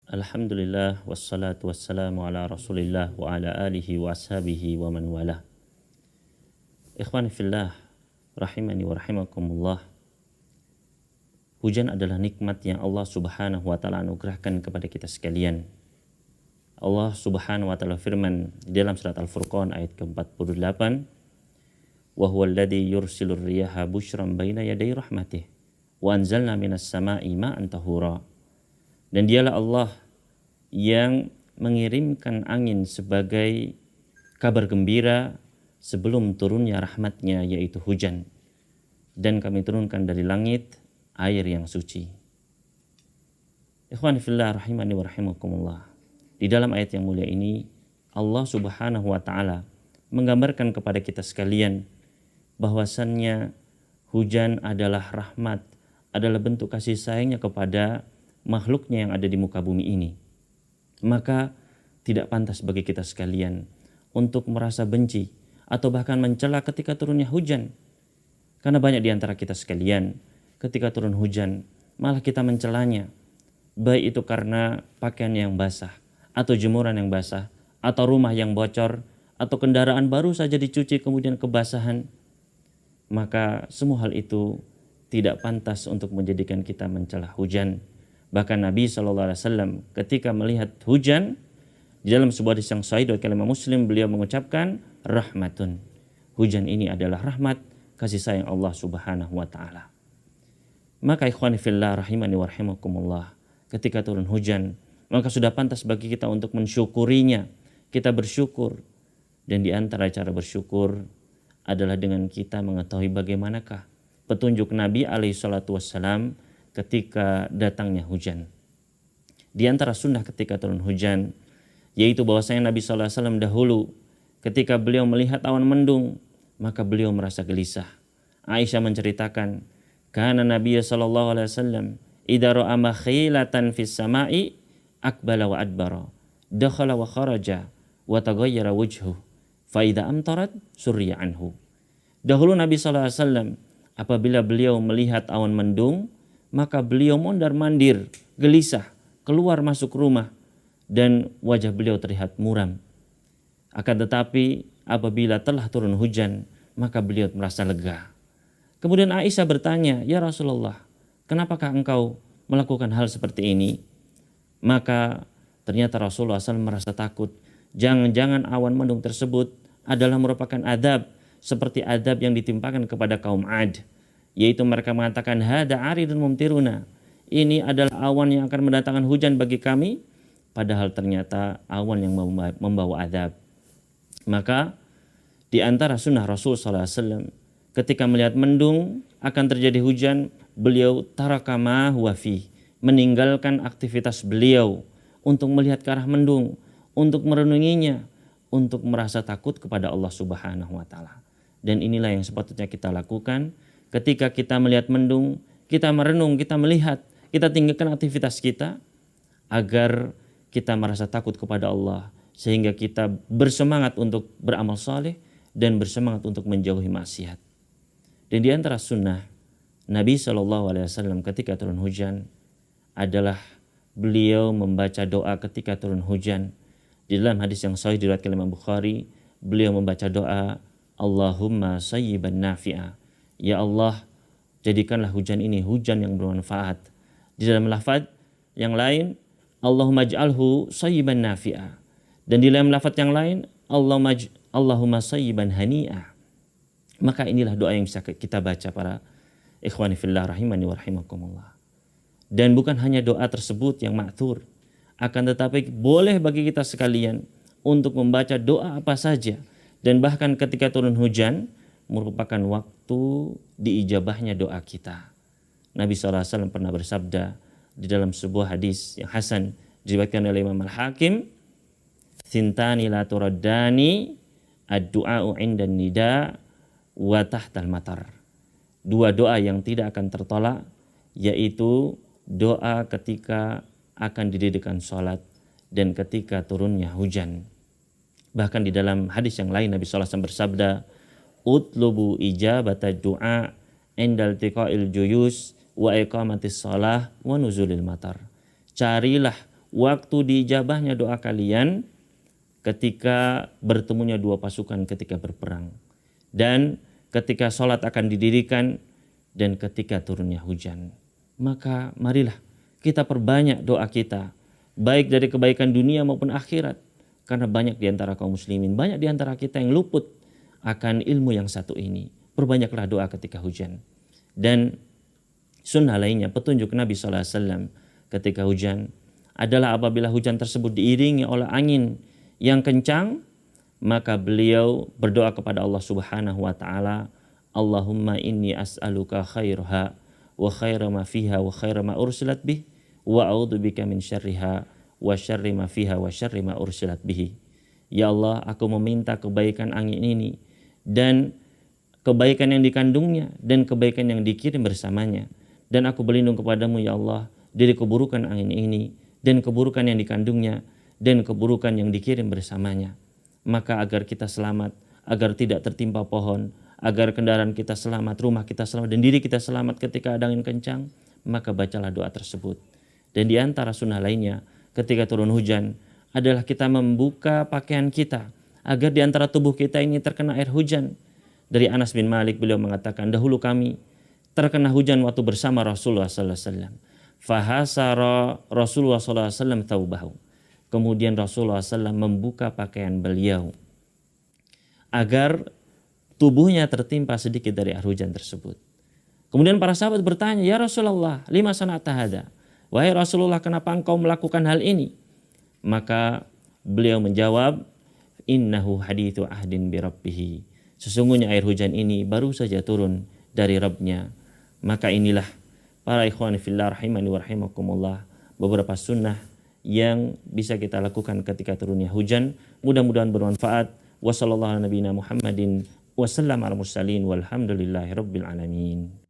Alhamdulillah wassalatu wassalamu ala Rasulillah wa ala alihi wa ashabihi wa man wala. Ikhwani fillah rahimani wa rahimakumullah. Hujan adalah nikmat yang Allah Subhanahu wa taala anugerahkan kepada kita sekalian. Allah Subhanahu wa taala firman di dalam surat Al-Furqan ayat ke-48, "Wa huwal ladzi yursilur riyaha busyran baina yaday rahmatih wa anzalna minas sama'i ma'an tahura." Dan dialah Allah yang mengirimkan angin sebagai kabar gembira sebelum turunnya rahmatnya, yaitu hujan. Dan kami turunkan dari langit air yang suci. Ikhwani fillah rahimani wa rahimakumullah. Di dalam ayat yang mulia ini, Allah Subhanahu wa ta'ala menggambarkan kepada kita sekalian bahwasannya hujan adalah rahmat, adalah bentuk kasih sayangnya kepada makhluknya yang ada di muka bumi ini. Maka tidak pantas bagi kita sekalian untuk merasa benci atau bahkan mencela ketika turunnya hujan. Karena banyak di antara kita sekalian ketika turun hujan malah kita mencelanya. Baik itu karena pakaian yang basah atau jemuran yang basah atau rumah yang bocor atau kendaraan baru saja dicuci kemudian kebasahan. Maka semua hal itu tidak pantas untuk menjadikan kita mencela hujan. Bahkan Nabi SAW ketika melihat hujan, di dalam sebuah hadis yang sahih dari Imam Muslim, beliau mengucapkan rahmatun. Hujan ini adalah rahmat, kasih sayang Allah Subhanahu wa ta'ala. Maka ikhwani fillah rahimani wa rahimakumullah, ketika turun hujan, maka sudah pantas bagi kita untuk mensyukurinya. Kita bersyukur. Dan di antara cara bersyukur adalah dengan kita mengetahui bagaimanakah petunjuk Nabi SAW ketika datangnya hujan. Di antara sunnah ketika turun hujan, yaitu bahwasanya Nabi SAW dahulu ketika beliau melihat awan mendung, maka beliau merasa gelisah. Aisyah menceritakan, "Kana Nabi SAW idza ra'a makhilatan fis sama'i aqbala wa adbara, dakhala wa kharaja wa taghayyara wajhuhu, fa idza amtarat surriya anhu." Dahulu Nabi SAW apabila beliau melihat awan mendung, maka beliau mondar-mandir, gelisah, keluar masuk rumah, dan wajah beliau terlihat muram. Akan tetapi apabila telah turun hujan, maka beliau merasa lega. Kemudian Aisyah bertanya, "Ya Rasulullah, kenapakah engkau melakukan hal seperti ini?" Maka ternyata Rasulullah SAW merasa takut. Jangan-jangan awan mendung tersebut adalah merupakan adab, seperti adab yang ditimpakan kepada kaum Ad. Yaitu mereka mengatakan, "Hada aridun mumtiruna." Ini adalah awan yang akan mendatangkan hujan bagi kami. Padahal ternyata awan yang membawa azab. Maka di antara sunnah Rasul SAW, ketika melihat mendung akan terjadi hujan, beliau taraka ma huwa fi, meninggalkan aktivitas beliau untuk melihat ke arah mendung, untuk merenunginya, untuk merasa takut kepada Allah Subhanahu wa ta'ala. Dan inilah yang sepatutnya kita lakukan. Ketika kita melihat mendung, kita merenung, kita melihat, kita tinggalkan aktivitas kita agar kita merasa takut kepada Allah, sehingga kita bersemangat untuk beramal saleh dan bersemangat untuk menjauhi maksiat. Dan di antara sunnah Nabi SAW ketika turun hujan adalah beliau membaca doa ketika turun hujan. Di dalam hadis yang sahih diriwayatkan Imam Bukhari, beliau membaca doa, "Allahumma sayyiban nafi'a." Ya Allah, jadikanlah hujan ini hujan yang bermanfaat. Di dalam lafaz yang lain, Allahumma ij'alhu sayyiban nafi'a. Dan di dalam lafaz yang lain, Allahumma sayyiban hani'a. Maka inilah doa yang bisa kita baca para ikhwani fillah rahimani wa rahimakumullah. Dan bukan hanya doa tersebut yang ma'thur, akan tetapi boleh bagi kita sekalian untuk membaca doa apa saja. Dan bahkan ketika turun hujan merupakan waktu diijabahnya doa kita. Nabi SAW pernah bersabda di dalam sebuah hadis yang hasan diriwayatkan oleh Imam Al-Hakim, "Thintani la turaddani ad-du'a'u 'indan nida wa tahtal matar." Dua doa yang tidak akan tertolak, yaitu doa ketika akan didirikan sholat dan ketika turunnya hujan. Bahkan di dalam hadis yang lain Nabi SAW bersabda, "Utlubu ijabata du'a indal tiqa'il juyus wa iqamatis shalah wa nuzulil matar." Carilah waktu diijabahnya doa kalian ketika bertemunya dua pasukan ketika berperang, dan ketika sholat akan didirikan, dan ketika turunnya hujan. Maka marilah kita perbanyak doa kita, baik dari kebaikan dunia maupun akhirat. Karena banyak di antara kaum muslimin, banyak di antara kita yang luput akan ilmu yang satu ini. Perbanyaklah doa ketika hujan. Dan sunnah lainnya, petunjuk Nabi SAW ketika hujan adalah apabila hujan tersebut diiringi oleh angin yang kencang, maka beliau berdoa kepada Allah Subhanahu wa taala, Allahumma inni as'aluka khairaha wa khaira ma fiha wa khaira ma ursilat bih wa a'udzubika min syarriha wa syarri ma fiha wa syarri ma ursilat bihi. Ya Allah, aku meminta kebaikan angin ini dan kebaikan yang dikandungnya dan kebaikan yang dikirim bersamanya. Dan aku berlindung kepadamu ya Allah dari keburukan angin ini dan keburukan yang dikandungnya dan keburukan yang dikirim bersamanya. Maka agar kita selamat, agar tidak tertimpa pohon, agar kendaraan kita selamat, rumah kita selamat, dan diri kita selamat ketika ada angin kencang, maka bacalah doa tersebut. Dan di antara sunnah lainnya ketika turun hujan adalah kita membuka pakaian kita agar di antara tubuh kita ini terkena air hujan. Dari Anas bin Malik, beliau mengatakan, dahulu kami terkena hujan waktu bersama Rasulullah SAW. Fahasara Rasulullah SAW thawbahu. Kemudian Rasulullah SAW membuka pakaian beliau agar tubuhnya tertimpa sedikit dari air hujan tersebut. Kemudian para sahabat bertanya, ya Rasulullah, lima sana'ta hadza? Wahai Rasulullah, kenapa engkau melakukan hal ini? Maka beliau menjawab, innahu hadithu ahdin bi rabbih. Sesungguhnya air hujan ini baru saja turun dari Rabbnya. Maka inilah para ikhwani fillah rahimani wa rahimakumullah, beberapa sunnah yang bisa kita lakukan ketika turunnya hujan. Mudah-mudahan bermanfaat. Wassallallahu ala nabiyina Muhammadin wasallam ala mursalin walhamdulillahi rabbil alamin.